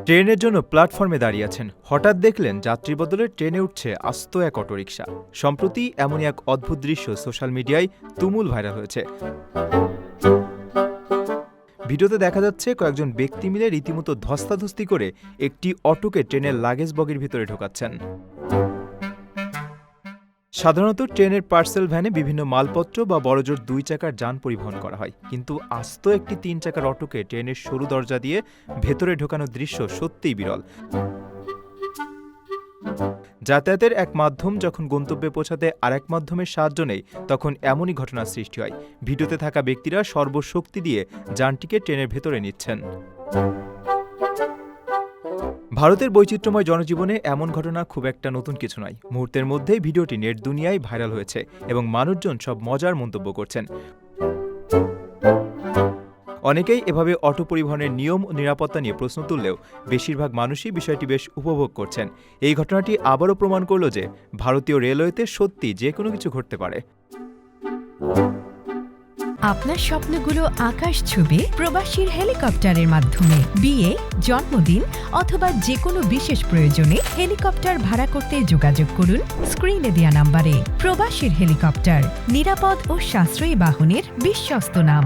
ট্রেনের জন্য প্ল্যাটফর্মে দাঁড়িয়ে আছেন, হঠাৎ দেখলেন যাত্রী বদলে ট্রেনে উঠছে আস্ত এক অটোরিকশা। সম্প্রতি এমনই এক অদ্ভুত দৃশ্য সোশ্যাল মিডিয়ায় তুমুল ভাইরাল হয়েছে। ভিডিওতে দেখা যাচ্ছে কয়েকজন ব্যক্তি মিলে রীতিমতো ধস্তাধস্তি করে একটি অটোকে ট্রেনের লাগেজ বগির ভিতরে ঢোকাচ্ছেন। সাধারণত ট্রেনের পার্সেল ভ্যানে বিভিন্ন মালপত্র বা বড়জোর 2 চাকার যান পরিবহন করা হয়, কিন্তু আস্ত একটি 3 চাকার অটোকে ট্রেনের সরু দরজা দিয়ে ভেতরে ঢোকানোর দৃশ্য সত্যিই বিরল। যাতায়াতের এক মাধ্যম যখন গন্তব্যে পৌঁছাতে আরেক মাধ্যমের সাহায্য নেই, তখন এমনই ঘটনার সৃষ্টি হয়। ভিডিওতে থাকা ব্যক্তিরা সর্বশক্তি দিয়ে যানটিকে ট্রেনের ভেতরে নিচ্ছেন। ভারতের বৈচিত্র্যময় জনজীবনে এমন ঘটনা খুব একটা নতুন কিছু নয়। মুহূর্তের মধ্যেই ভিডিওটি নেট দুনিয়ায় ভাইরাল হয়েছে এবং মানুষজন সব মজার মন্তব্য করছেন। অনেকেই এভাবে অটো পরিবহনের নিয়ম ও নিরাপত্তা নিয়ে প্রশ্ন তুললেও বেশিরভাগ মানুষই বিষয়টি বেশ উপভোগ করছেন। এই ঘটনাটি আবারও প্রমাণ করল যে ভারতীয় রেলওয়েতে সত্যি যে কোনো কিছু ঘটতে পারে। আপনার স্বপ্নগুলো আকাশ ছুবে প্রবাসীর হেলিকপ্টারের মাধ্যমে। বিয়ে, জন্মদিন অথবা যে কোনো বিশেষ প্রয়োজনে হেলিকপ্টার ভাড়া করতে যোগাযোগ করুন স্ক্রিনে দেয়া নাম্বারে। প্রবাসীর হেলিকপ্টার, নিরাপদ ও সাশ্রয়ী বাহনের বিশ্বস্ত নাম।